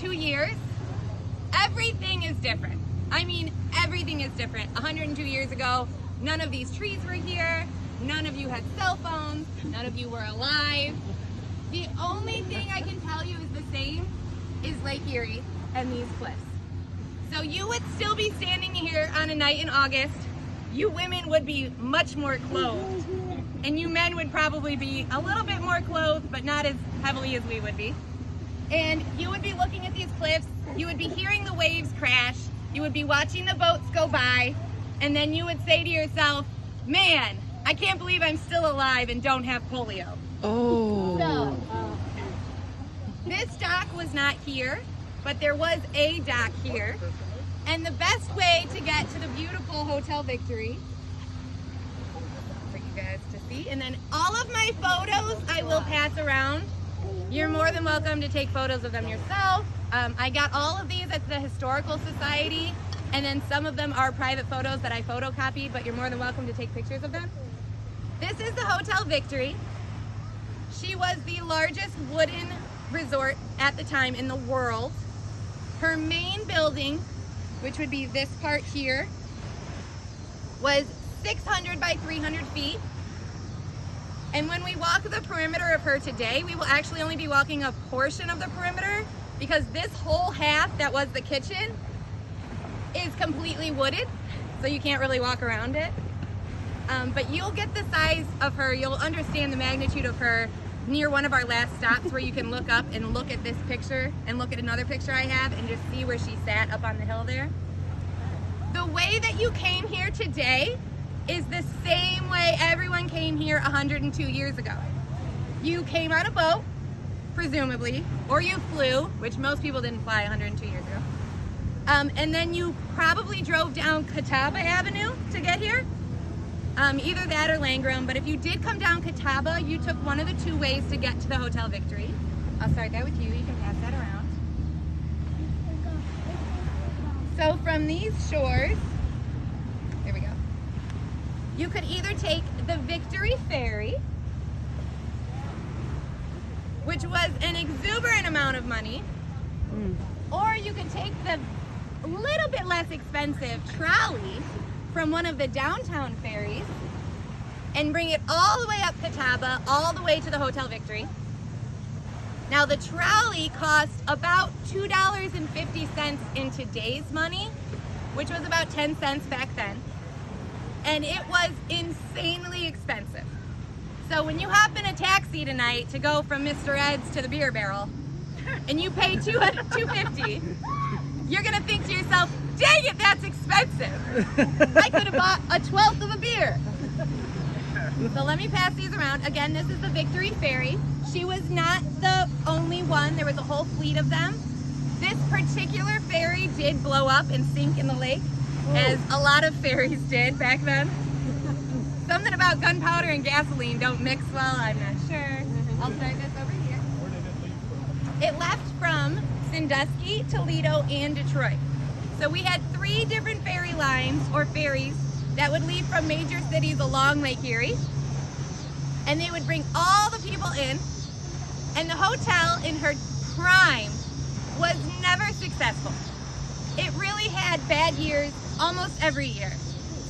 102 years, everything is different. I mean, everything is different. 102 years ago, none of these trees were here. None of you had cell phones. None of you were alive. The only thing I can tell you is the same is Lake Erie and these cliffs. So you would still be standing here on a night in August. You women would be much more clothed. And you men would probably be a little bit more clothed, but not as heavily as we would be. And you would be looking at these cliffs. You would be hearing the waves crash. You would be watching the boats go by. And then you would say to yourself, man, I can't believe I'm still alive and don't have polio. Oh. So, this dock was not here, but there was a dock here. And the best way to get to the beautiful Hotel Victory, for you guys to see, and then all of my photos I will pass around. You're more than welcome to take photos of them yourself. I got all of these at the Historical Society, and then some of them are private photos that I photocopied, but you're more than welcome to take pictures of them. This is the Hotel Victory. She was the largest wooden resort at the time in the world. Her main building, which would be this part here, was 600 by 300 feet. And when we walk the perimeter of her today, we will actually only be walking a portion of the perimeter because this whole half that was the kitchen is completely wooded, so you can't really walk around it. But you'll get the size of her, you'll understand the magnitude of her near one of our last stops where you can look up and look at this picture and look at another picture I have and just see where she sat up on the hill there. The way that you came here today is the same way everyone came here 102 years ago. You came on a boat, presumably, or you flew, which most people didn't fly 102 years ago. And then you probably drove down Catawba Avenue to get here. Either that or Langram, but if you did come down Catawba, you took one of the two ways to get to the Hotel Victory. I'll start that with you, you can pass that around. So from these shores, there we go. You could either take the Victory Ferry, which was an exuberant amount of money, or you could take the little bit less expensive trolley from one of the downtown ferries and bring it all the way up Catawba, all the way to the Hotel Victory. Now the trolley cost about $2.50 in today's money, which was about 10 cents back then. And it was insanely expensive. So when you hop in a taxi tonight to go from Mr. Ed's to the Beer Barrel, and you pay $2.50, you're gonna think to yourself, dang it, that's expensive. I could have bought a 1/12 of a beer. So let me pass these around. Again, this is the Victory Ferry. She was not the only one. There was a whole fleet of them. This particular ferry did blow up and sink in the lake, as a lot of ferries did back then. Something about gunpowder and gasoline don't mix well, I'm not sure. I'll start this over here. Where did it leave from? It left from Sandusky, Toledo, and Detroit. So we had 3 different ferry lines, or ferries, that would leave from major cities along Lake Erie. And they would bring all the people in. And the hotel in her prime was never successful. It really had bad years almost every year.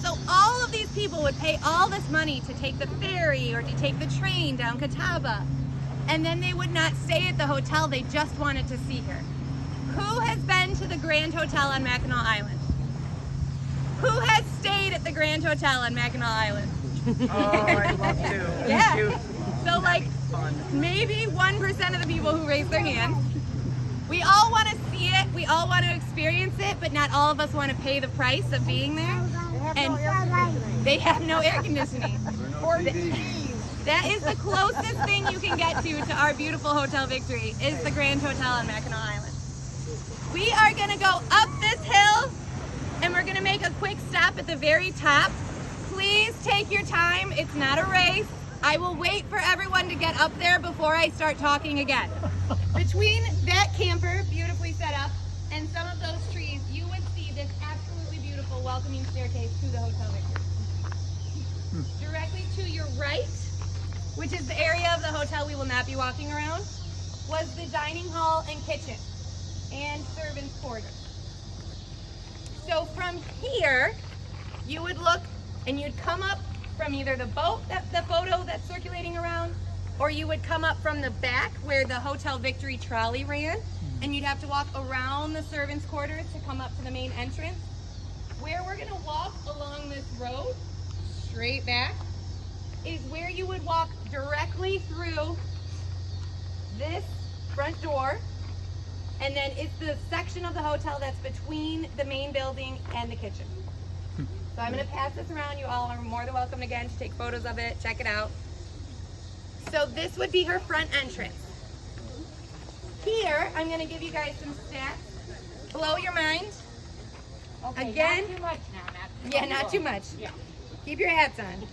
So all of these people would pay all this money to take the ferry or to take the train down Catawba. And then they would not stay at the hotel, they just wanted to see her. Who has been to the Grand Hotel on Mackinac Island? Who has stayed at the Grand Hotel on Mackinac Island? Oh, I'd love to. Yeah. Me too. So like Fun. maybe 1% of the people who raise their hand. We all want to see it, we all want to experience it, but not all of us want to pay the price of being there. And they have no air conditioning. Or TV. That is the closest thing you can get to our beautiful Hotel Victory, is the Grand Hotel on Mackinac Island. We are gonna go up this hill and we're gonna make a quick stop at the very top. Please take your time, it's not a race. I will wait for everyone to get up there before I start talking again. Between that camper, beautifully set up, and some of those trees, you would see this absolutely beautiful welcoming staircase to the Hotel Victory. Directly to your right, which is the area of the hotel we will not be walking around, was the dining hall and kitchen. and servants' quarters. So from here, you would look and you'd come up from either the boat, the photo that's circulating around, or you would come up from the back where the Hotel Victory trolley ran, and you'd have to walk around the servants' quarters to come up to the main entrance. Where we're gonna walk along this road, straight back, is where you would walk directly through this front door, and then it's the section of the hotel that's between the main building and the kitchen. So I'm gonna pass this around. You all are more than welcome again to take photos of it, check it out. So this would be her front entrance. Here, I'm gonna give you guys some stats. Blow your mind. Okay, Again, not too much now. yeah, not too much. Yeah. Keep your hats on.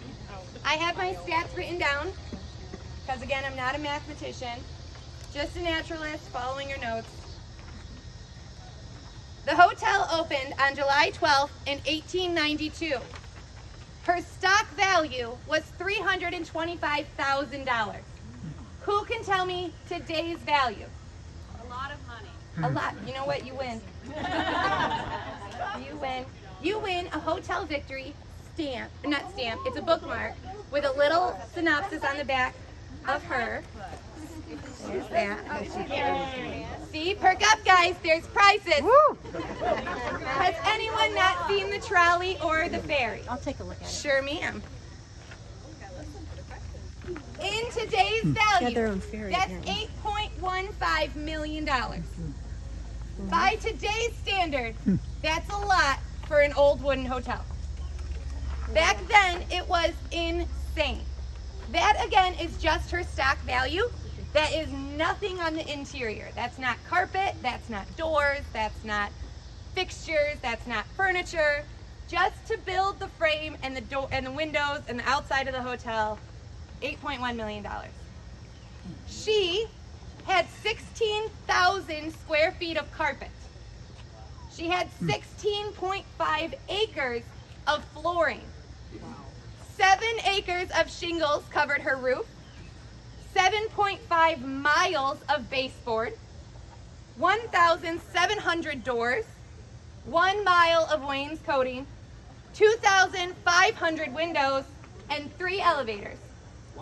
I have my stats written down, because again, I'm not a mathematician, just a naturalist following your notes. The hotel opened on July 12th in 1892. Her stock value was $325,000. Who can tell me today's value? A lot of money. A lot. You know what? You win. You win. You win a Hotel Victory stamp. Not stamp. It's a bookmark with a little synopsis on the back of her. There's that. See, perk up, guys. There's prizes. Has anyone not seen the trolley or the ferry? I'll take a look at it. Sure, ma'am. In today's value, their own ferry, that's apparently. $8.15 million. By today's standard, that's a lot for an old wooden hotel. Back then, it was insane. That, again, is just her stock value. That is nothing on the interior. That's not carpet, that's not doors, that's not fixtures, that's not furniture. Just to build the frame and the door and the windows and the outside of the hotel, $8.1 million. She had 16,000 square feet of carpet. She had 16.5 acres of flooring. 7 acres of shingles covered her roof. 7.5 miles of baseboard. 1,700 doors. 1 mile of wainscoting. 2,500 windows and 3 elevators.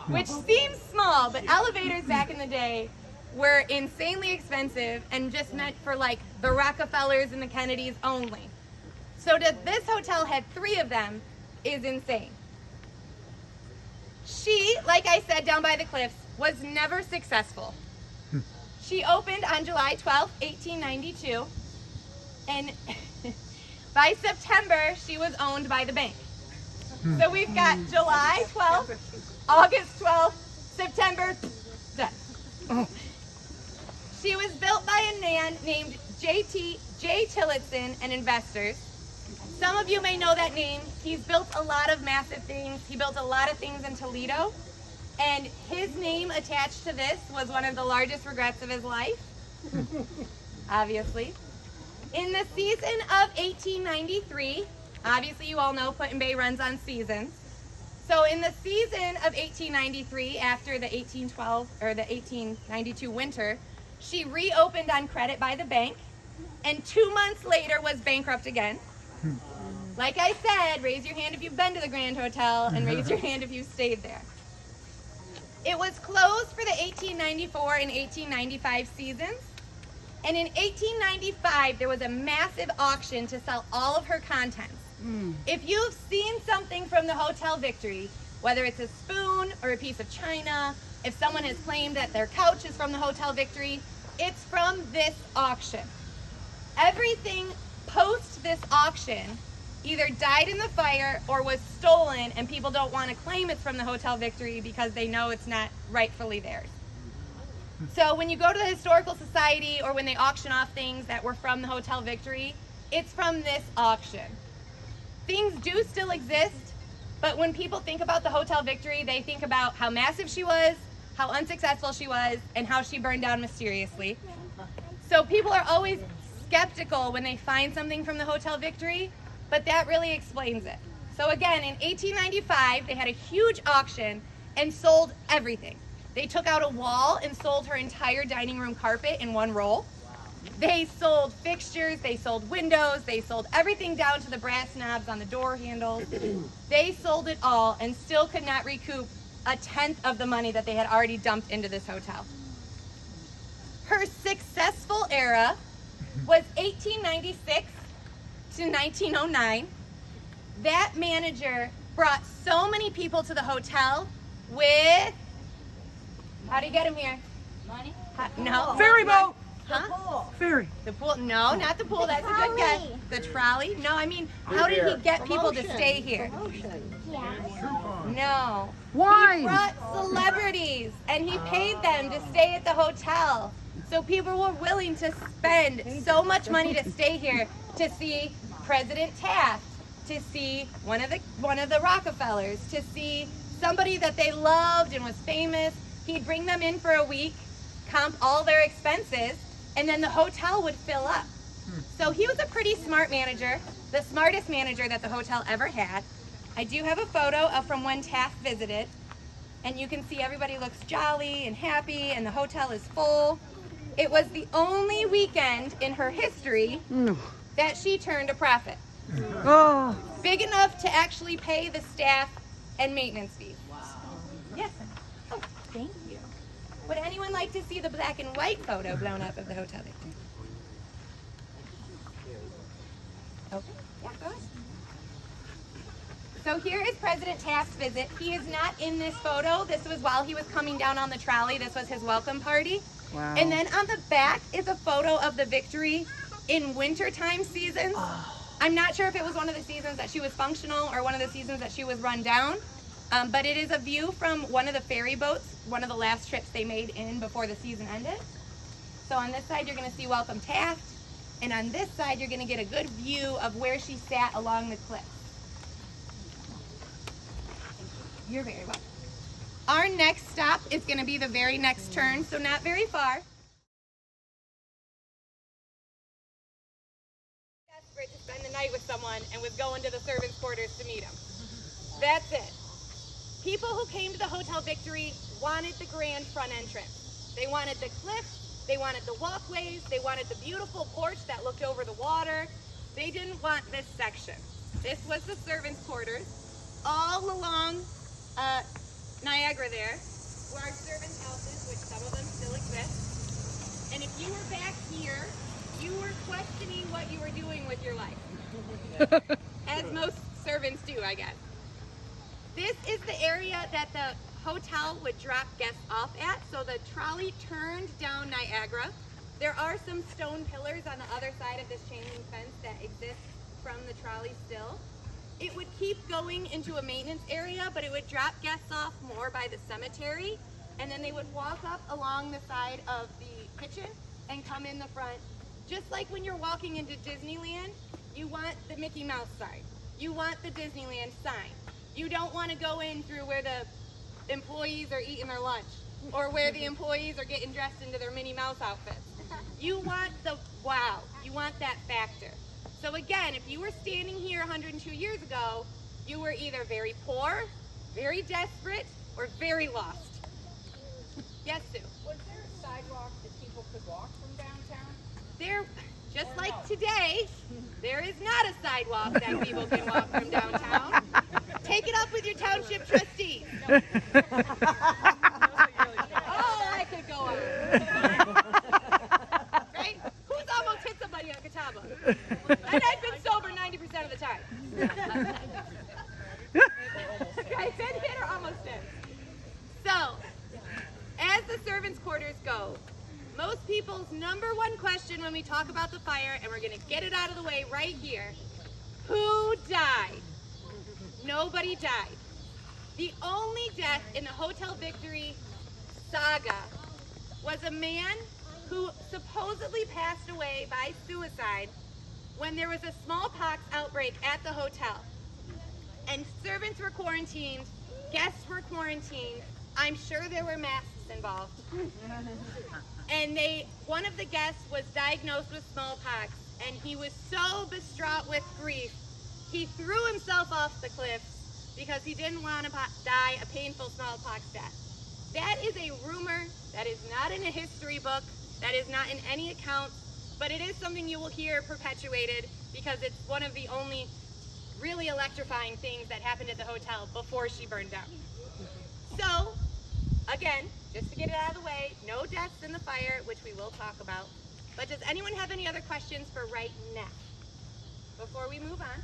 Which seems small, but elevators back in the day were insanely expensive and just meant for like the Rockefellers and the Kennedys only. So that this hotel had 3 of them is insane. She, like I said, down by the cliffs, was never successful. She opened on July 12th, 1892, and by September, she was owned by the bank. So we've got July 12th, August 12th, September, done. She was built by a man named J. Tillotson and Investors. Some of you may know that name. He's built a lot of massive things. He built a lot of things in Toledo. And his name attached to this was one of the largest regrets of his life, obviously. In the season of 1893, obviously you all know Put-in-Bay runs on seasons. So in the season of 1893, after the 1812 or the 1892 winter, she reopened on credit by the bank, and 2 months later was bankrupt again. Like I said, raise your hand if you've been to the Grand Hotel, and raise your hand if you've stayed there. It was closed for the 1894 and 1895 seasons. And in 1895, there was a massive auction to sell all of her contents. If you've seen something from the Hotel Victory, whether it's a spoon or a piece of china, if someone has claimed that their couch is from the Hotel Victory, it's from this auction. Everything post this auction either died in the fire or was stolen, and people don't want to claim it's from the Hotel Victory because they know it's not rightfully theirs. So when you go to the Historical Society or when they auction off things that were from the Hotel Victory, it's from this auction. Things do still exist, but when people think about the Hotel Victory, they think about how massive she was, how unsuccessful she was, and how she burned down mysteriously. So people are always skeptical when they find something from the Hotel Victory, but that really explains it. So again, in 1895, they had a huge auction and sold everything. They took out a wall and sold her entire dining room carpet in one roll. They sold fixtures, they sold windows, they sold everything down to the brass knobs on the door handles. They sold it all and still could not recoup a tenth of the money that they had already dumped into this hotel. Her successful era was 1896 to 1909. That manager brought so many people to the hotel with, how do you get them here? Money? No. Ferry boat. Huh? Ferry. The pool? No, not the pool. That's a good guess. The trolley? No, I mean, how did he get people to stay here? No. Why? He brought celebrities and he paid them to stay at the hotel. So people were willing to spend so much money to stay here to see President Taft, to see one of the Rockefellers, to see somebody that they loved and was famous. He'd bring them in for a week, comp all their expenses, and then the hotel would fill up. So he was a pretty smart manager, the smartest manager that the hotel ever had. I do have a photo of from when Taft visited, and you can see everybody looks jolly and happy, and the hotel is full. It was the only weekend in her history that she turned a profit. Oh. Big enough to actually pay the staff and maintenance fees. Wow. Yes. Oh, thank you. Would anyone like to see the black and white photo blown up of the hotel? Okay. Yeah, go ahead. So here is President Taft's visit. He is not in this photo. This was while he was coming down on the trolley. This was his welcome party. Wow. And then on the back is a photo of the Victory in wintertime seasons. I'm not sure if it was one of the seasons that she was functional or one of the seasons that she was run down, but it is a view from one of the ferry boats, one of the last trips they made in before the season ended. So on this side, you're going to see Welcome Taft, and on this side, you're going to get a good view of where she sat along the cliff. You're very welcome. Our next stop is going to be the very next turn, so not very far. Desperate to spend the night with someone and was going to the servants' quarters to meet him. That's it. People who came to the Hotel Victory wanted the grand front entrance. They wanted the cliff, they wanted the walkways, they wanted the beautiful porch that looked over the water. They didn't want this section. This was the servants' quarters. All along Niagara there were our servants' houses, which some of them still exist. And if you were back here, you were questioning what you were doing with your life. As most servants do, I guess. This is the area that the hotel would drop guests off at. So the trolley turned down Niagara. There are some stone pillars on the other side of this chain link fence that exist from the trolley still. It would keep going into a maintenance area, but it would drop guests off more by the cemetery, and then they would walk up along the side of the kitchen and come in the front. Just like when you're walking into Disneyland, you want the Mickey Mouse sign. You want the Disneyland sign. You don't want to go in through where the employees are eating their lunch or where the employees are getting dressed into their Minnie Mouse outfits. You want the wow. You want that factor. So again, if you were standing here 102 years ago, you were either very poor, very desperate, or very lost. Yes, Sue? Was there a sidewalk that people could walk from downtown? There, just like today, there is not a sidewalk that people can walk from downtown. Take it up with your township trustees. Oh, I could go on. Right? Who's almost hit somebody on Catawba? And I've been sober 90% of the time. I've been hit or almost hit. So, as the servants' quarters go, most people's number one question when we talk about the fire, and we're going to get it out of the way right here, who died? Nobody died. The only death in the Hotel Victory saga was a man who supposedly passed away by suicide when there was a smallpox outbreak at the hotel. And servants were quarantined, guests were quarantined. I'm sure there were masks involved. And one of the guests was diagnosed with smallpox, and he was so distraught with grief, he threw himself off the cliff because he didn't want to die a painful smallpox death. That is a rumor. That is not in a history book. That is not in any account. but it is something you will hear perpetuated because it's one of the only really electrifying things that happened at the hotel before she burned down. So, again, just to get it out of the way, no deaths in the fire, which we will talk about. But does anyone have any other questions for right now? Before we move on.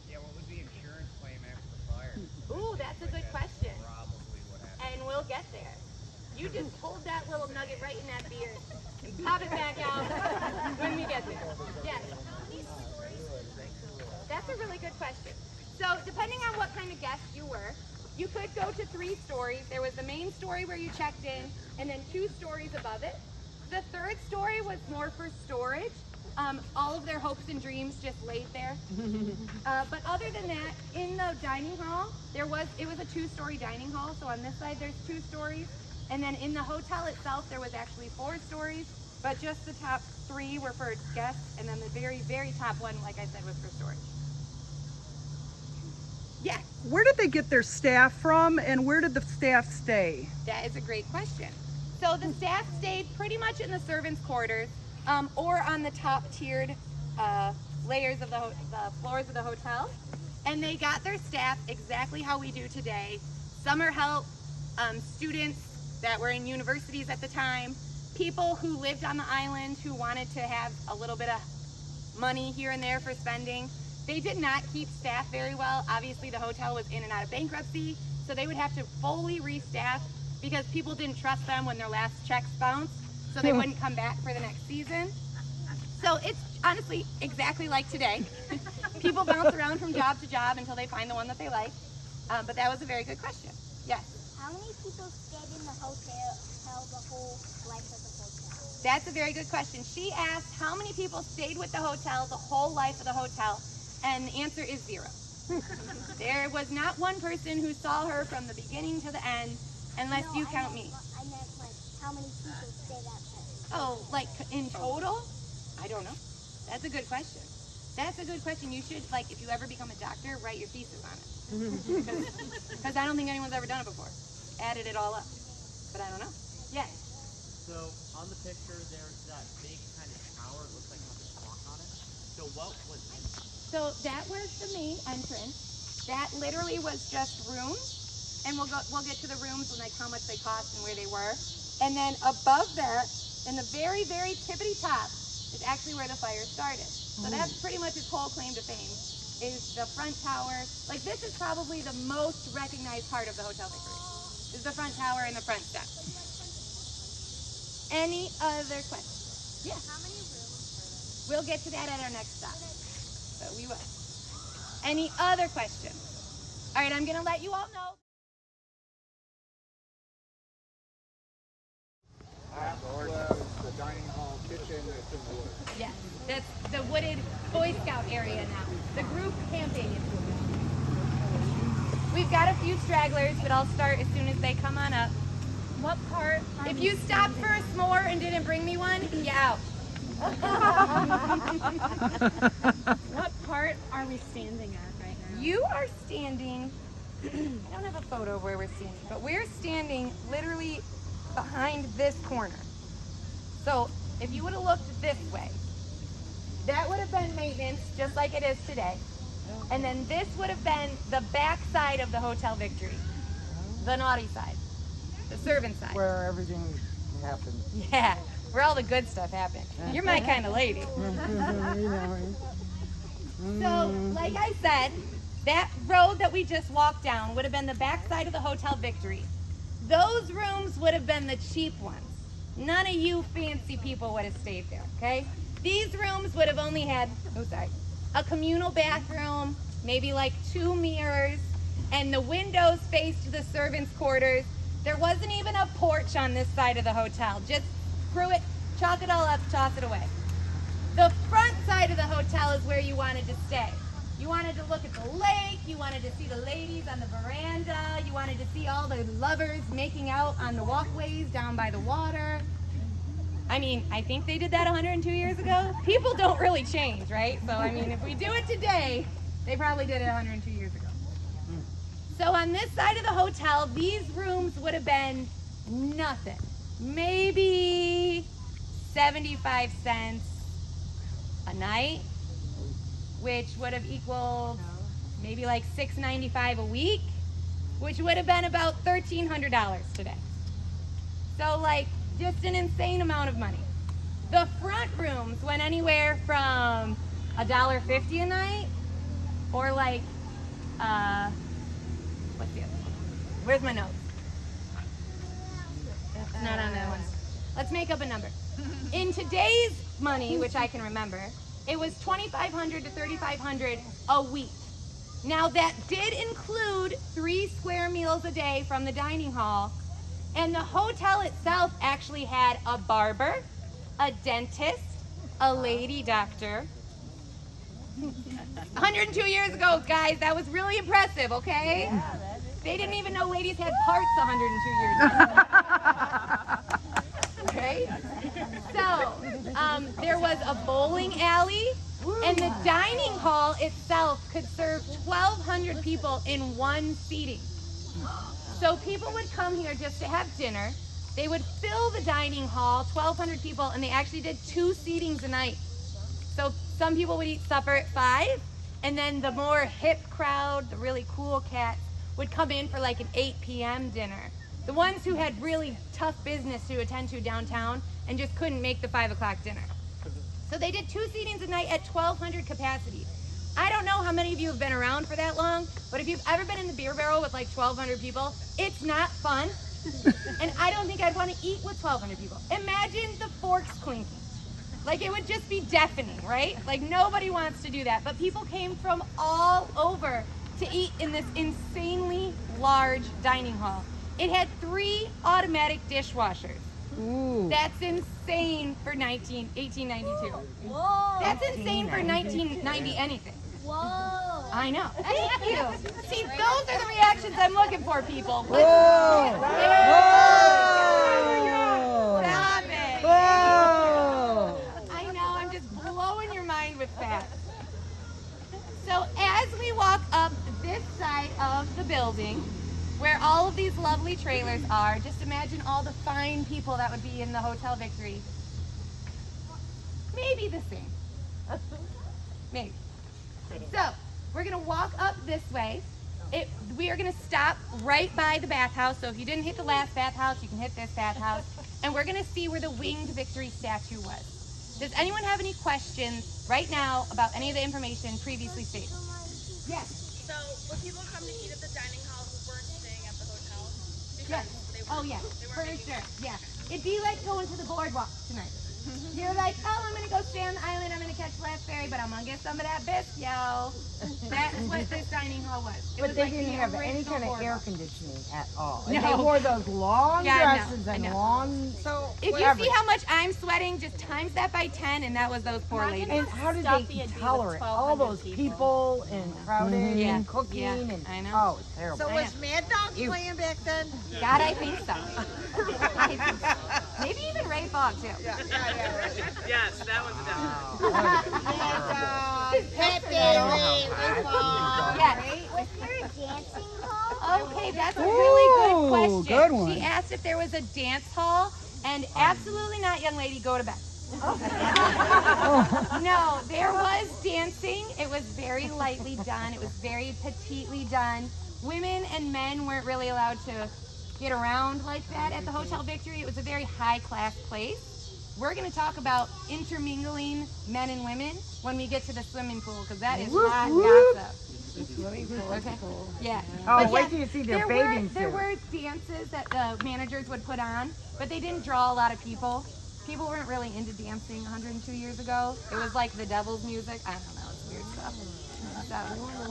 Yeah, what was the insurance claim after the fire? Ooh, that's a good question. Probably what happened. And we'll get there. You just hold that little nugget right in that beer and pop it back out when we get there. Yes. That's a really good question. So depending on what kind of guest you were, you could go to 3 stories. There was the main story where you checked in, and then 2 stories above it. The 3rd story was more for storage. All of their hopes and dreams just laid there. But other than that, in the dining hall, it was a 2-story dining hall. So on this side, there's 2 stories. And then in the hotel itself, there was actually 4 stories, but just the top 3 were for guests. And then the very, very top one, like I said, was for storage. Yes. Where did they get their staff from, and where did the staff stay? That is a great question. So the staff stayed pretty much in the servants' quarters, or on the top tiered layers of the floors of the hotel. And they got their staff exactly how we do today. Summer help, students that were in universities at the time, people who lived on the island who wanted to have a little bit of money here and there for spending. They did not keep staff very well. Obviously the hotel was in and out of bankruptcy, so they would have to fully restaff because people didn't trust them when their last checks bounced, so they wouldn't come back for the next season. So it's honestly exactly like today. People bounce around from job to job until they find the one that they like. But that was a very good question. Yes? How many people stayed in the hotel the whole life of the hotel? That's a very good question. She asked how many people stayed with the hotel the whole life of the hotel, and the answer is 0. There was not one person who saw her from the beginning to the end, unless you count me. I meant like how many people stayed at that? Oh, like in total? I don't know. That's a good question. That's a good question. You should, like, if you ever become a doctor, write your thesis on it. Because I don't think anyone's ever done it before. Added it all up. But I don't know. Yes. So on the picture, there's that big kind of tower. It looks like it has a clock on it. So what was in it? So that was the main entrance. That literally was just rooms. And we'll get to the rooms and like how much they cost and where they were. And then above that, in the very, very tippity top, is actually where the fire started. So that's pretty much its whole claim to fame, is the front tower. Like this is probably the most recognized part of the Hotel Victory, is the front tower and the front steps. Any other questions? Yeah. How many rooms? We'll get to that at our next stop. So we will. Any other questions? All right, I'm gonna let you all know. The dining hall kitchen, it's in the woods. Yes, that's the wooded Boy Scout area now. The group camping is moving. We've got a few stragglers, but I'll start as soon as they come on up. What part? If you stopped for a s'more and didn't bring me one, you out. What part are we standing at right now? You are standing, I don't have a photo of where we're standing, but we're standing literally behind this corner. So if you would have looked this way, that would have been maintenance, just like it is today. And then this would have been the back side of the Hotel Victory, the naughty side, the servant side. Where everything happened. Yeah, where all the good stuff happened. You're my kind of lady. So, like I said, that road that we just walked down would have been the back side of the Hotel Victory. Those rooms would have been the cheap ones. None of you fancy people would have stayed there, okay? These rooms would have only had, a communal bathroom, maybe like 2 mirrors, and the windows faced the servants' quarters. There wasn't even a porch on this side of the hotel. Just screw it, chalk it all up, toss it away. The front side of the hotel is where you wanted to stay. You wanted to look at the lake, you wanted to see the ladies on the veranda, you wanted to see all the lovers making out on the walkways down by the water. I mean, I think they did that 102 years ago. People don't really change, right? So, I mean, if we do it today, they probably did it 102 years ago. So on this side of the hotel, these rooms would have been nothing. Maybe 75 cents, a night, which would have equaled maybe like $6.95 a week, which would have been about $1,300 today. So like just an insane amount of money. The front rooms went anywhere from $1.50 a night, or like, what's the other one? Where's my notes? It's not on that one. Let's make up a number. In today's money, which I can remember, it was $2,500 to $3,500 a week. Now that did include 3 square meals a day from the dining hall, and the hotel itself actually had a barber, a dentist, a lady doctor. 102 years ago, guys, that was really impressive, okay? They didn't even know ladies had parts 102 years ago. Okay? So, there was a bowling alley, and the dining hall itself could serve 1,200 people in one seating. So people would come here just to have dinner. They would fill the dining hall, 1,200 people, and they actually did 2 seatings a night. So some people would eat supper at 5, and then the more hip crowd, the really cool cats, would come in for like an 8 p.m. dinner. The ones who had really tough business to attend to downtown and just couldn't make the 5 o'clock dinner. So they did 2 seatings a night at 1,200 capacity. I don't know how many of you have been around for that long, but if you've ever been in the beer barrel with like 1,200 people, it's not fun. And I don't think I'd want to eat with 1,200 people. Imagine the forks clinking. Like it would just be deafening, right? Like nobody wants to do that. But people came from all over to eat in this insanely large dining hall. It had 3 automatic dishwashers. Ooh. That's insane for 1892. Whoa. That's insane for 1990 anything. Whoa. I know. Thank you. See, those are the reactions I'm looking for, people. Whoa. Stop it. Whoa. I know, I'm just blowing your mind with facts. So as we walk up this side of the building, where all of these lovely trailers are, just imagine all the fine people that would be in the Hotel Victory. Maybe the same. Maybe. So, we're gonna walk up this way. We are gonna stop right by the bathhouse. So if you didn't hit the last bathhouse, you can hit this bathhouse. And we're gonna see where the winged Victory statue was. Does anyone have any questions right now about any of the information previously stated? Yes. So, would people come to eat at the dining hall who weren't staying at the hotel? Yes. Oh yeah, for sure. Yeah. It'd be like going to the boardwalk tonight. You're like, oh, I'm gonna go stay on the island. I'm gonna catch the last ferry, but I'm gonna get some of that bisque, yo. That's what this dining hall was. It But was they like didn't the have any original kind of air boardwalk. conditioning at all. And No. they wore those long Yeah, I know, dresses I and know. long. So, If you see how much I'm sweating, just times that by 10, and that was those poor ladies. And how did Stuffy they it'd be with tolerate all 1,200 those people. people and crowded Yeah, and cooking yeah, and I know. oh, it's terrible. so was Mad Dog You- playing back then? God, I think so. I think so. Maybe even Ray Fogg, too. Yeah. Yes, that one's a done. Yes. Was there a dancing hall? Okay, that's a really good Ooh, question. good one. She asked if there was a dance hall, and absolutely not, young lady, go to bed. No, there was dancing. It was very lightly done. It was very petitely done. Women and men weren't really allowed to get around like that at the Hotel Victory. It was a very high-class place. We're going to talk about intermingling men and women when we get to the swimming pool, because that is not gossip. Okay. Yeah. Oh, But wait yeah, till you see their there bathing There suits. were dances that the managers would put on, but they didn't draw a lot of people. People weren't really into dancing 102 years ago. It was like the devil's music. I don't know. It's weird stuff. So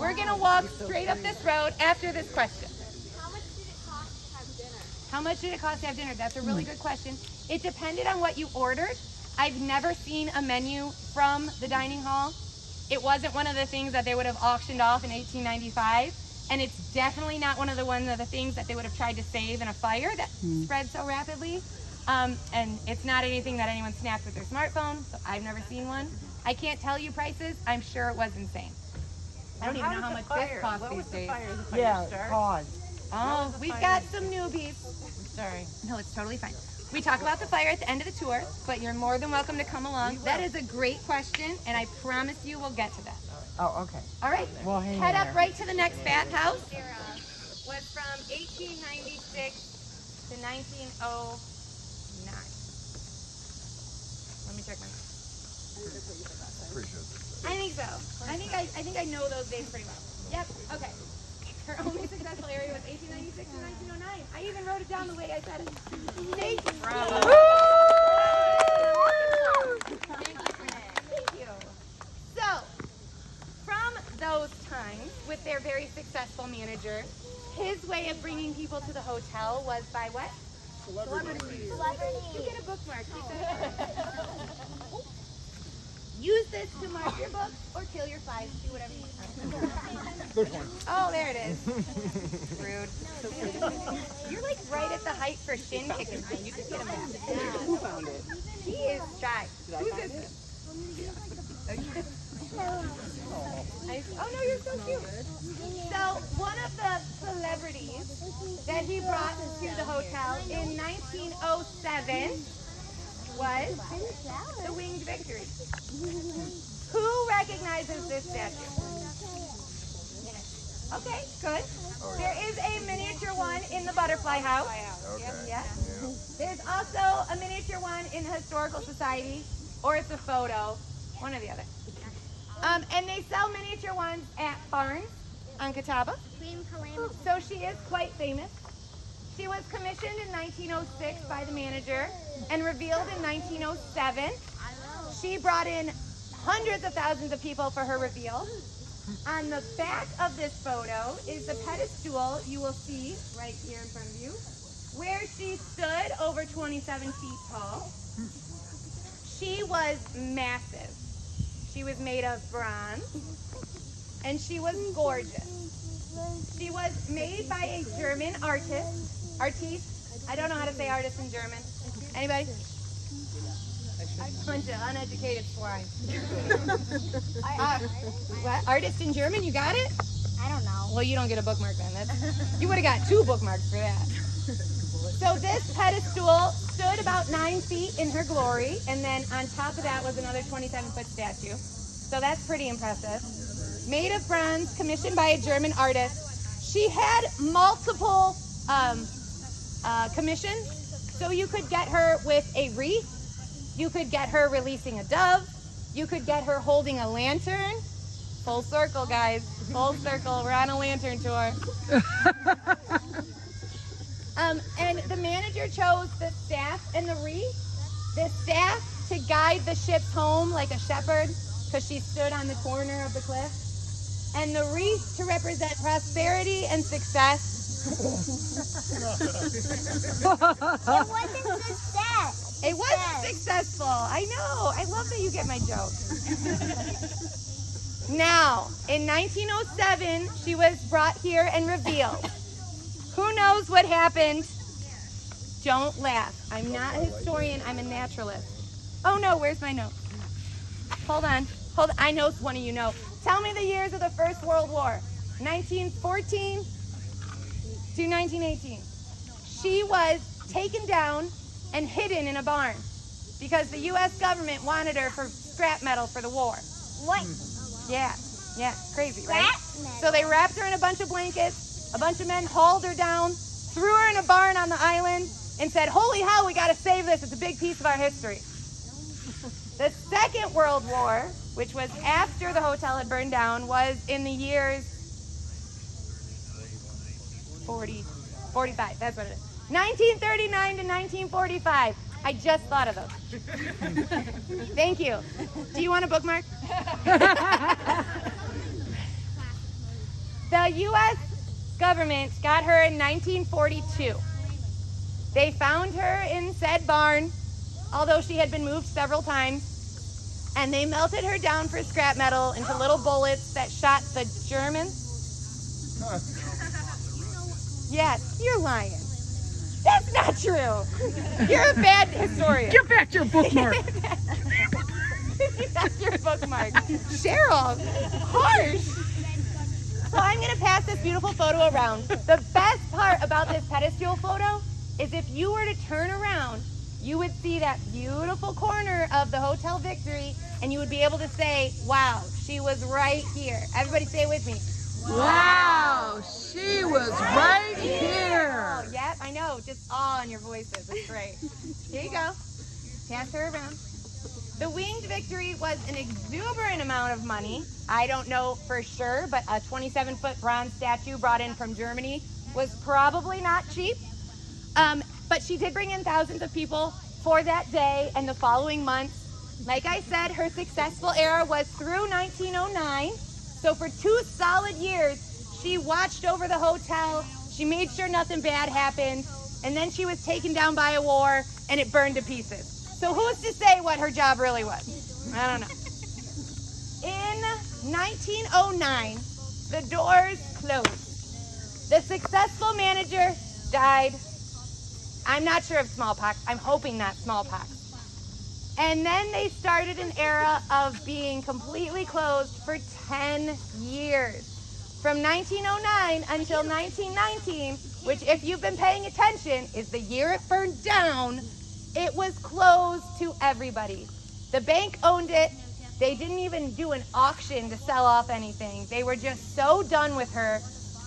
we're going to walk straight up this road after this question. How much did it cost to have dinner? How much did it cost to have dinner? That's a really good question. It depended on what you ordered. I've never seen a menu from the dining hall. It wasn't one of the things that they would have auctioned off in 1895. And it's definitely not one of the things that they would have tried to save in a fire that spread so rapidly. And it's not anything that anyone snapped with their smartphone, so I've never seen one. I can't tell you prices. I'm sure it was insane. I don't even know how much this costs these days. Yeah, cause. Oh, we've got some newbies. Sorry. No, it's totally fine. We talk about the fire at the end of the tour, but you're more than welcome to come along. That is a great question, and I promise you we'll get to that. Oh, okay. All right, Well, hang head in up there. right to the next bathhouse. Was from 1896 to 1909. Let me check my notes. I think so. I think I know those dates pretty well. Yep. Okay. Her only successful area was 1896 to 1909. I even wrote it down the way I said it. Thank you. Bravo. Thank you. So, from those times, with their very successful manager, his way of bringing people to the hotel was by what? Celebrities. You get a bookmark. Use this to mark your book or kill your flies. Do whatever you want. There's one. Oh, there it is. Rude. You're like right at the height for shin kicking. So you can get him back. Who found it? He is shy. Who's this? Oh no, you're so cute. So one of the celebrities that he brought to the hotel in 1907 was the Winged Victory. Who recognizes this statue? Okay, good. There is a miniature one in the Butterfly House. Yeah. There's also a miniature one in the Historical Society, or it's a photo, one or the other. And they sell miniature ones at Barnes on Catawba. So she is quite famous. She was commissioned in 1906 by the manager and revealed in 1907. She brought in hundreds of thousands of people for her reveal. On the back of this photo is the pedestal you will see right here in front of you, where she stood over 27 feet tall. She was massive. She was made of bronze, and she was gorgeous. She was made by a German artiste. I don't know how to say artist in German. Anybody? Bunch of uneducated swine. What? Artist in German? You got it? I don't know. Well, you don't get a bookmark then. You would have got 2 bookmarks for that. So this pedestal stood about 9 feet in her glory, and then on top of that was another 27-foot statue. So that's pretty impressive. Made of bronze, commissioned by a German artist. She had multiple commissions, so you could get her with a wreath, you could get her releasing a dove, you could get her holding a lantern. Full circle, guys. Full circle. We're on a lantern tour. And the manager chose the staff and the wreath. The staff to guide the ships home like a shepherd, because she stood on the corner of the cliff. And the wreath to represent prosperity and success. It wasn't success. It wasn't successful. I know. I love that you get my joke. Now, in 1907, she was brought here and revealed. Who knows what happened? Don't laugh. I'm not a historian. I'm a naturalist. Oh, no. Where's my note? Hold on. I know one of you know. Tell me the years of the First World War. 1914 to 1918. She was taken down and hidden in a barn because the U.S. government wanted her for scrap metal for the war. What? Yeah, crazy, right? Scrap metal. So they wrapped her in a bunch of blankets. A bunch of men hauled her down, threw her in a barn on the island, and said, "Holy hell, we got to save this. It's a big piece of our history." The Second World War, which was after the hotel had burned down, was in the years 45. That's what it is. 1939 to 1945. I just thought of those. Thank you. Do you want a bookmark? The U.S. government got her in 1942. They found her in said barn, although she had been moved several times, and they melted her down for scrap metal into little bullets that shot the Germans. Yes, you're lying. That's not true. You're a bad historian. Get back your bookmark. Get back your bookmark. Cheryl, harsh. So I'm going to pass this beautiful photo around. The best part about this pedestal photo is if you were to turn around you would see that beautiful corner of the Hotel Victory, and you would be able to say, wow, she was right here. Everybody say it with me. Wow, she was right here. Oh, yep, I know. Just awe in your voices. It's great. Here you go. Pass her around. The Winged Victory was an exuberant amount of money. I don't know for sure, but a 27-foot bronze statue brought in from Germany was probably not cheap. But she did bring in thousands of people for that day and the following months. Like I said, her successful era was through 1909. So for 2 solid years, she watched over the hotel. She made sure nothing bad happened. And then she was taken down by a war and it burned to pieces. So who's to say what her job really was? I don't know. In 1909, the doors closed. The successful manager died. I'm not sure of smallpox. I'm hoping not smallpox. And then they started an era of being completely closed for 10 years. From 1909 until 1919, which if you've been paying attention, is the year it burned down, it was closed to everybody. The bank owned it. They didn't even do an auction to sell off anything. They were just so done with her.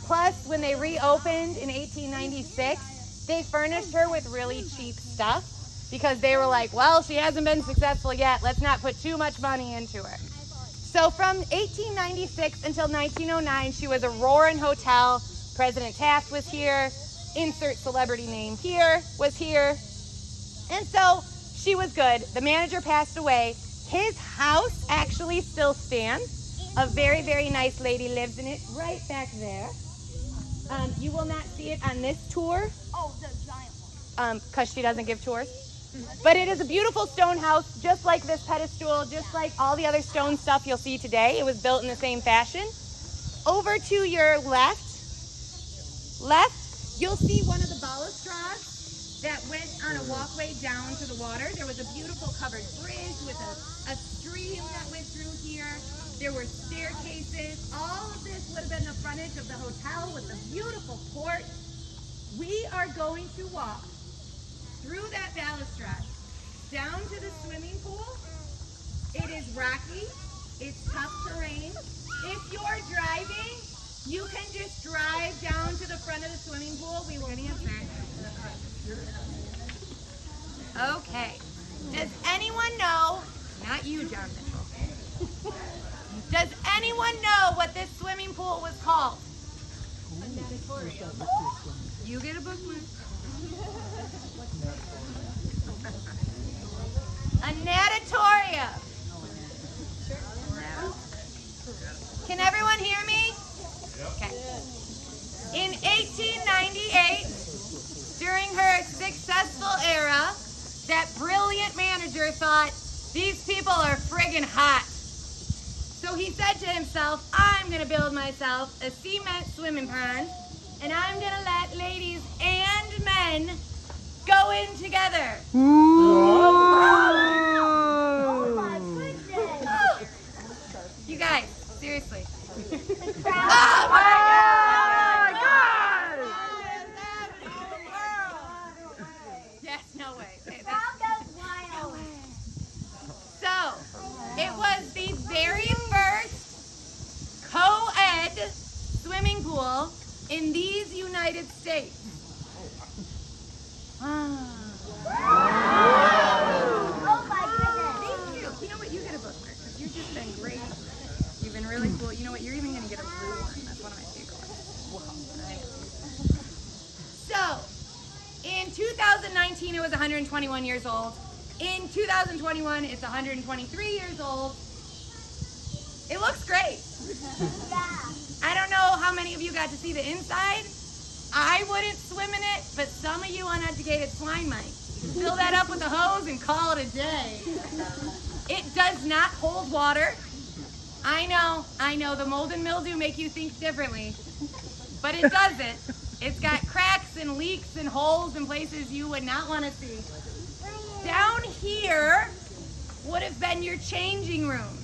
Plus, when they reopened in 1896, they furnished her with really cheap stuff because they were like, well, she hasn't been successful yet. Let's not put too much money into her. So from 1896 until 1909, she was a roaring hotel. President Taft was here. Insert celebrity name here was here. And so she was good. The manager passed away. His house actually still stands. A very, very nice lady lives in it right back there. You will not see it on this tour. Oh, the giant one. Because she doesn't give tours. But it is a beautiful stone house, just like this pedestal, just like all the other stone stuff you'll see today. It was built in the same fashion. Over to your left, you'll see one of the balustrades that went on a walkway down to the water. There was a beautiful covered bridge with a stream that went through here. There were staircases. All of this would have been the frontage of the hotel with the beautiful port. We are going to walk through that balustrade down to the swimming pool. It is rocky. It's tough terrain. If you're driving, you can just drive down to the front of the swimming pool. We will answer. Okay. Does anyone know, not you, John Mitchell, does anyone know what this swimming pool was called? A natatorium. You get a bookmark. A natatorium. Can everyone hear me? Okay. In 1898, during her successful era, that brilliant manager thought, these people are friggin' hot. So he said to himself, I'm gonna build myself a cement swimming pond, and I'm gonna let ladies and men go in together. Oh my goodness. You guys, seriously. Oh my God! Yes, no way. Okay, Crowd goes wild. so, it was the very first co-ed swimming pool in these United States. Oh my goodness. Thank you. You know what? You get a bookmark because you've just been great. You've been really cool. You know what? You're even going to get a blue one. That's one of my favorite ones. So, in 2019, it was 121 years old. In 2021, it's 123 years old. It looks great. Yeah. I don't know how many of you got to see the inside. I wouldn't swim in it, but some of you uneducated swine might. Fill that up with a hose and call it a day. It does not hold water. I know, the mold and mildew make you think differently, but it doesn't. It's got cracks and leaks and holes in places you would not want to see. Down here would have been your changing room.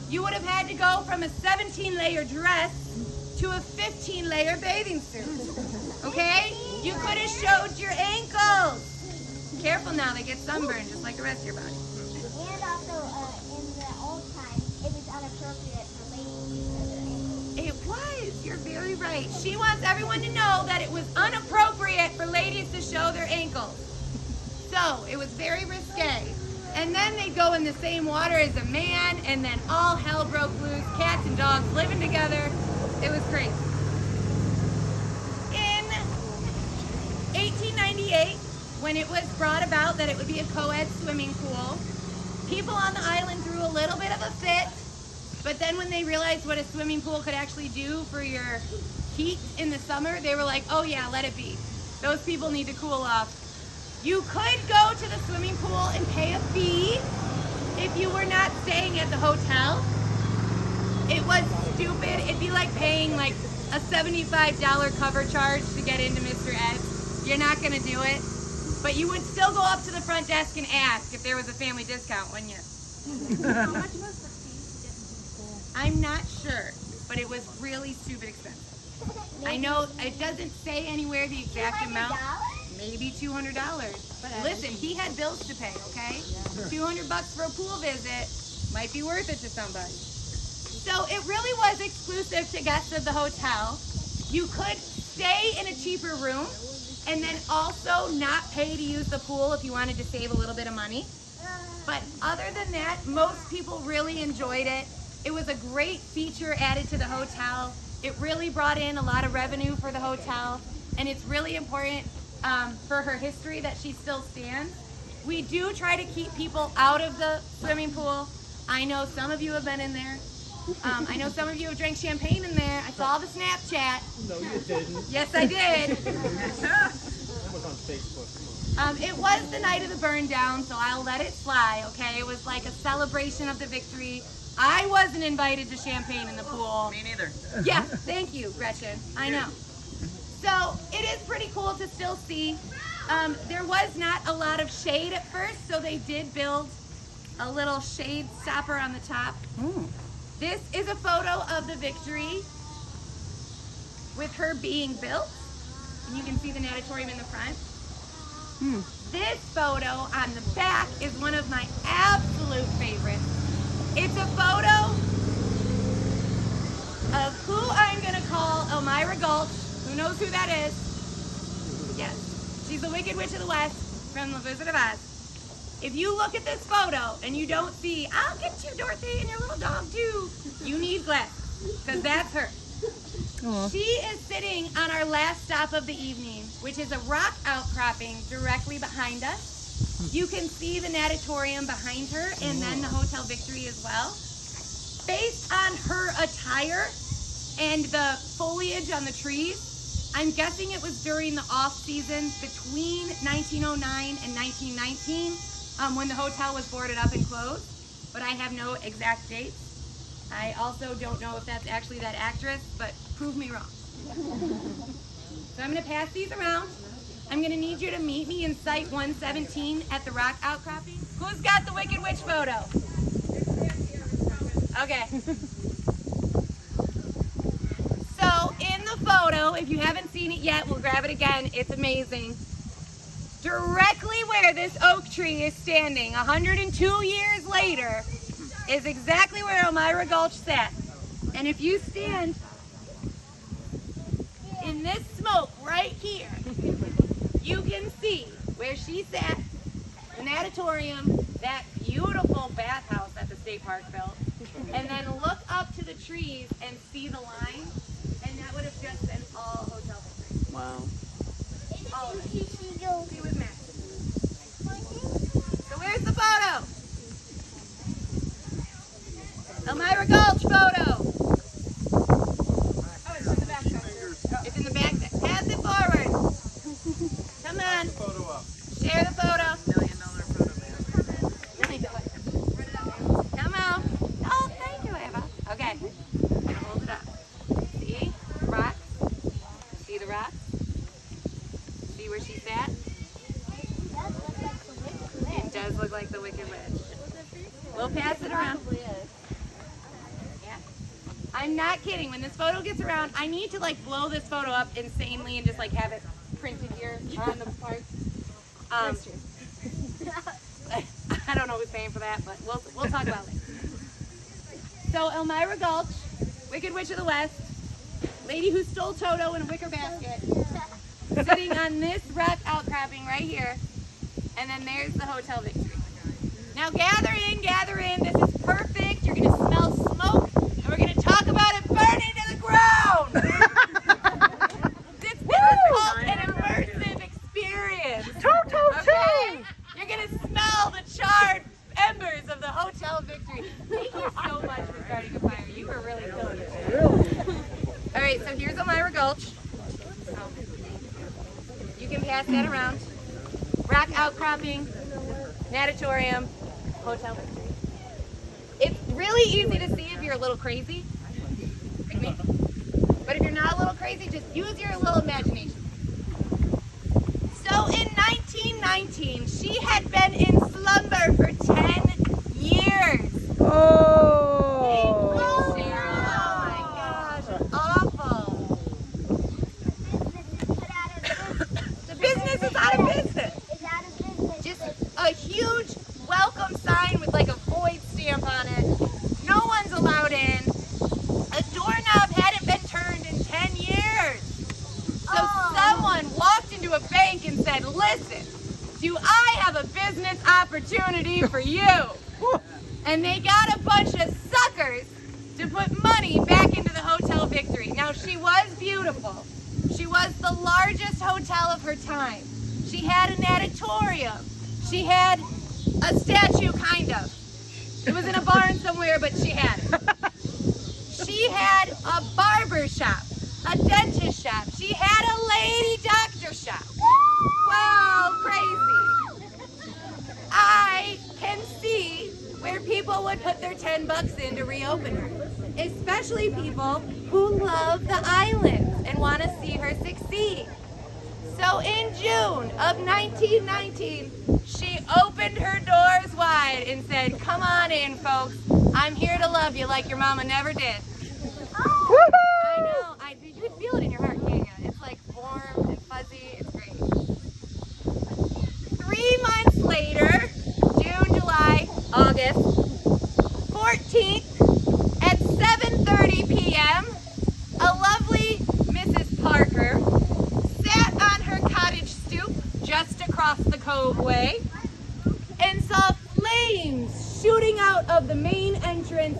You would have had to go from a 17-layer dress to a 15-layer bathing suit. Okay? You could have showed your ankles. careful now, they get sunburned just like the rest of your body. And also, in the old time, it was inappropriate for ladies to show their ankles. It was. You're very right. She wants everyone to know that it was inappropriate for ladies to show their ankles. So it was very risque. And then they'd go in the same water as a man, and then all hell broke loose. Cats and dogs living together. It was crazy. In 1898, when it was brought about that it would be a co-ed swimming pool, people on the island threw a little bit of a fit. But then when they realized what a swimming pool could actually do for your heat in the summer, they were like, oh yeah, let it be. Those people need to cool off. You could go to the swimming pool and pay a fee if you were not staying at the hotel. It was stupid. It'd be like paying like a $75 cover charge to get into Mr. Ed's. You're not gonna do it. But you would still go up to the front desk and ask if there was a family discount, wouldn't you? How much was the fee to get into the pool? I'm not sure, but it was really stupid expensive. I know it doesn't say anywhere the exact amount. Maybe $200. Listen, he had bills to pay, okay? $200 for a pool visit might be worth it to somebody. So it really was exclusive to guests of the hotel. You could stay in a cheaper room and then also not pay to use the pool if you wanted to save a little bit of money. But other than that, most people really enjoyed it. It was a great feature added to the hotel. It really brought in a lot of revenue for the hotel, and it's really important for her history that she still stands. We do try to keep people out of the swimming pool. I know some of you have been in there. I know some of you have drank champagne in there. I saw the Snapchat. No, you didn't. Yes, I did. That was on Facebook. Come on. It was the night of the burn down, so I'll let it fly, okay? It was like a celebration of the victory. I wasn't invited to champagne in the pool. Me neither. Yeah, thank you, Gretchen. I know. So it is pretty cool to still see. There was not a lot of shade at first, so they did build a little shade stopper on the top. This is a photo of the Victory with her being built. And you can see the natatorium in the front. This photo on the back is one of my absolute favorites. It's a photo of who I'm going to call Elmira Gulch. Who knows who that is? Yes, she's the Wicked Witch of the West from The Wizard of Oz. If you look at this photo and you don't see, I'll get you, Dorothy, and your little dog too, you need glasses, because that's her. She is sitting on our last stop of the evening, which is a rock outcropping directly behind us. You can see the natatorium behind her and then the Hotel Victory as well. Based on her attire and the foliage on the trees, I'm guessing it was during the off season between 1909 and 1919 when the hotel was boarded up and closed, but I have no exact dates. I also don't know if that's actually that actress, but prove me wrong. So I'm going to pass these around. I'm going to need you to meet me in Site 117 at the rock outcropping. Who's got the Wicked Witch photo? Okay. So in the photo, if you haven't seen it yet, we'll grab it again. It's amazing. Directly where this oak tree is standing 102 years later is exactly where Elmira Gulch sat. And if you stand in this smoke right here, you can see where she sat, the natatorium, that beautiful bathhouse that the state park built, and then look up to the trees and see the line, and that would have just been all Hotel Victory. Wow. All of it. She was massive. So where's the photo? Elmira Gulch photo. Oh, it's in the back. It's in the back. Pass it forward. Come on. Share the photo. $1 million photo, man. Come on. Oh, thank you, Eva. Okay. I'm gonna hold it up. See? Rocks. See the rocks? See where she sat? It does look like the Wicked Witch. We'll pass it around. Yeah. I'm not kidding. When this photo gets around, I need to like blow this photo up insanely and just like have it printed here on the part. I don't know who's paying for that, but we'll talk about it. So Elmira Gulch, Wicked Witch of the West, lady who stole Toto in a wicker basket, sitting on this rock outcropping right here, and then there's the Hotel Victory. Now gather in, this is perfect, you're gonna smell smoke, and we're gonna talk about it burning to the ground! This is called an immersive experience. Okay? You're gonna smell the charred embers of the Hotel Victory. Thank you so much for starting a fire. You were really killing it. All right, so here's Elmira Gulch. You can pass that around. Rock outcropping, natatorium, Hotel Victory. It's really easy to see if you're a little crazy, like me. But if you're not a little crazy, just use your little imagination. So in 1919, she had been in slumber for 10 years. Oh. Cheryl, oh my gosh, awful. The business is out of business. It's out of business. Just a huge welcome sign with like a void stamp on it. No one's allowed in. A doorknob hadn't been turned in 10 years. So someone walked into a bank and said, listen, do I have a business opportunity for you? And they got a bunch of suckers to put money back into the Hotel Victory. Now she was beautiful. She was the largest hotel of her time. She had a natatorium. She had a statue, kind of. It was in a barn somewhere, but she had it. She had a barber shop, a dentist shop. She had a lady doctor shop. Wow, crazy. I can see where people would put their 10 bucks in to reopen her, especially people who love the islands and want to see her succeed. So in June of 1919, she opened her doors wide and said, come on in, folks. I'm here to love you like your mama never did. I know. You could feel it in your heart, can't you? It's like warm and fuzzy. It's great. 3 months later, June, July, August 14th at 7:30 p.m., a lovely Mrs. Parker sat on her cottage stoop just across the cove way and saw flames shooting out of the main entrance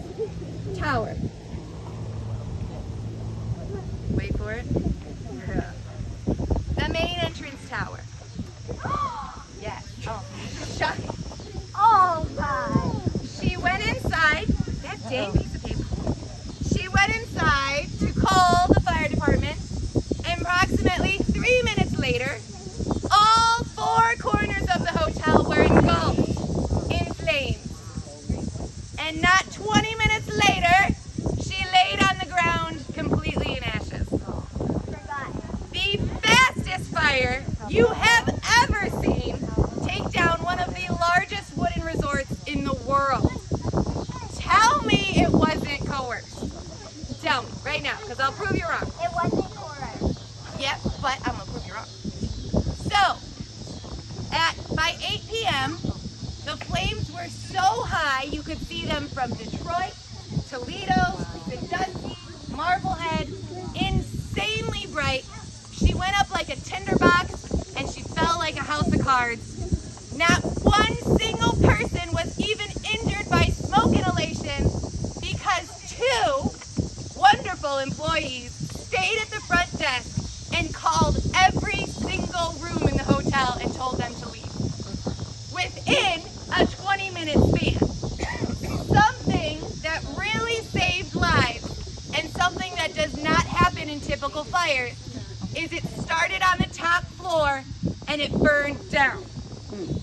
tower. Wait for it. The main entrance tower. Yes. Oh, shocking. Oh my. She went inside. That dang piece of paper. She went inside to call the fire department. And approximately 3 minutes later, all 4 corners of the hotel were engulfed in flames. And not 20 minutes later, she laid on the ground completely in ashes. The fastest fire you have ever seen take down one of the largest wooden resorts in the world. Tell me it wasn't coerced. Tell me right now, because I'll prove you wrong. It wasn't coerced. Yep, but I'm gonna prove you wrong. So, by 8 p.m., the flames were so high you could see them from Detroit, Toledo, Sandusky, Marblehead, insanely bright. She went up like a tinderbox and she fell like a house of cards. Not one single person was even injured by smoke inhalation because 2 wonderful employees stayed at the front desk and called every single room in the hotel and told them to leave. Within a 20-minute span. Something that really saved lives and something that does not happen in typical fires is it started on the top floor and it burned down.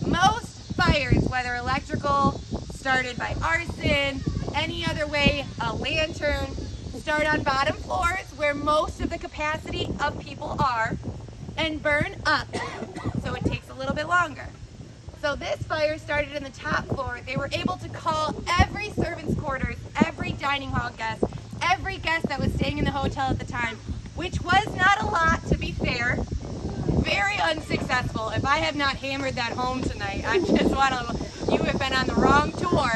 Most fires, whether electrical, started by arson, any other way, a lantern, start on bottom floors where most of the capacity of people are and burn up, so it takes a little bit longer. So this fire started in the top floor. They were able to call every servant's quarters, every dining hall guest, every guest that was staying in the hotel at the time, which was not a lot, to be fair. very unsuccessful. If I have not hammered that home tonight, I just want to, you have been on the wrong tour.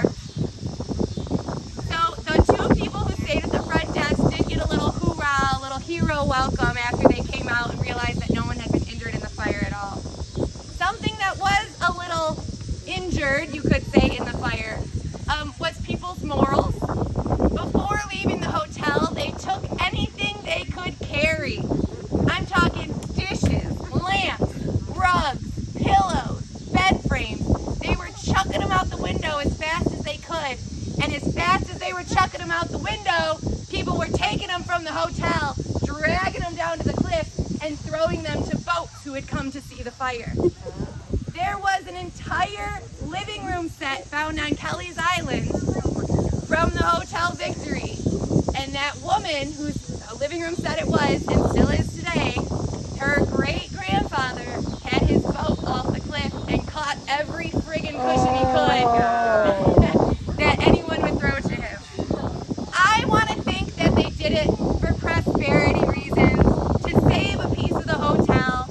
So the two people who stayed at the front desk did get a little hoorah, a little hero welcome after they came out and realized that no one had been injured in the fire at all. Something that was a little injured, you could say, in the fire was people's morals. Before leaving the hotel, they took anything they could carry. I'm talking dishes, lamps, rugs, pillows, bed frames. They were chucking them out the window as fast as they could. And as fast as they were chucking them out the window, people were taking them from the hotel, dragging them down to the cliff, and throwing them to boats who had come to see the fire. There was an entire living room set found on Kelly's Island from the Hotel Victory. And that woman, whose living room set it was, and still is today, her great-grandfather had his boat off the cliff and caught every friggin' cushion he could that anyone would throw to him. I want to think that they did it for prosperity reasons, to save a piece of the hotel.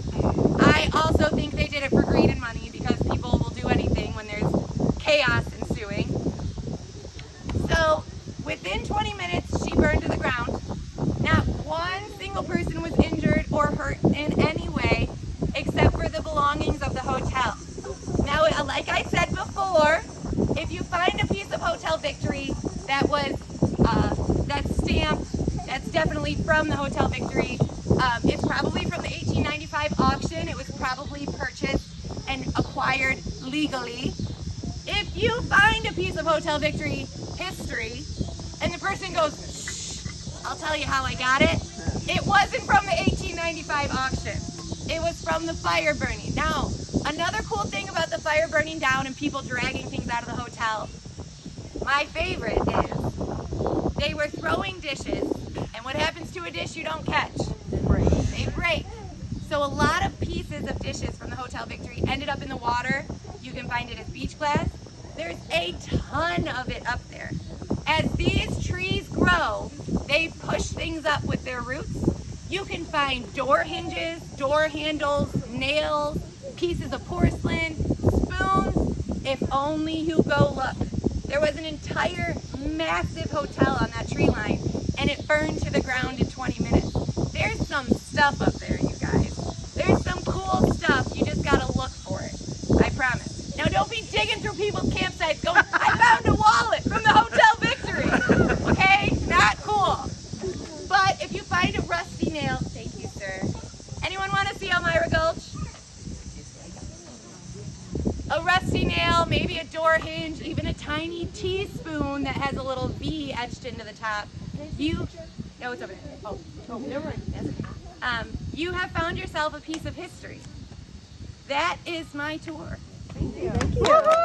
I also think they did it for greed and money, because people will do anything when there's chaos ensuing. So within 20 minutes, she burned to the ground. Not one single person was injured or hurt in any way, except for the belongings of the hotel. Now, like I said before, if you find a piece of Hotel Victory that was that's stamped, that's definitely from the Hotel Victory. It's probably from the 1895 auction. It was probably purchased and acquired legally. If you find a piece of Hotel Victory history and the person goes, shh, I'll tell you how I got it. It wasn't from the 1895 auction. It was from the fire burning. Now, another cool thing about the fire burning down and people dragging things out of the hotel, my favorite is they were throwing dishes, and what happens to a dish you don't catch? They break. So a lot of pieces of dishes from the Hotel Victory ended up in the water. You can find it as beach glass. There's a ton of it up there. As these trees grow, they push things up with their roots. You can find door hinges, door handles, nails, pieces of porcelain, spoons, if only you go look. There was an entire massive hotel on that tree line, and it burned to the ground in 20 minutes. There's some stuff up there, you guys. There's some cool stuff. You just gotta look for it. I promise. Now, don't be digging through people's campsites going, I found a wallet from the Hotel Victory. Okay? Not cool. But if you find a rusty nail, thank you, sir. Anyone want to see Elmira Gulch? A rusty nail, maybe a door hinge, even a tiny teaspoon that has a little V etched into the top. No, it's over there. Oh, never mind. That's okay. You have found yourself a piece of history. That is my tour. Thank you. Thank you.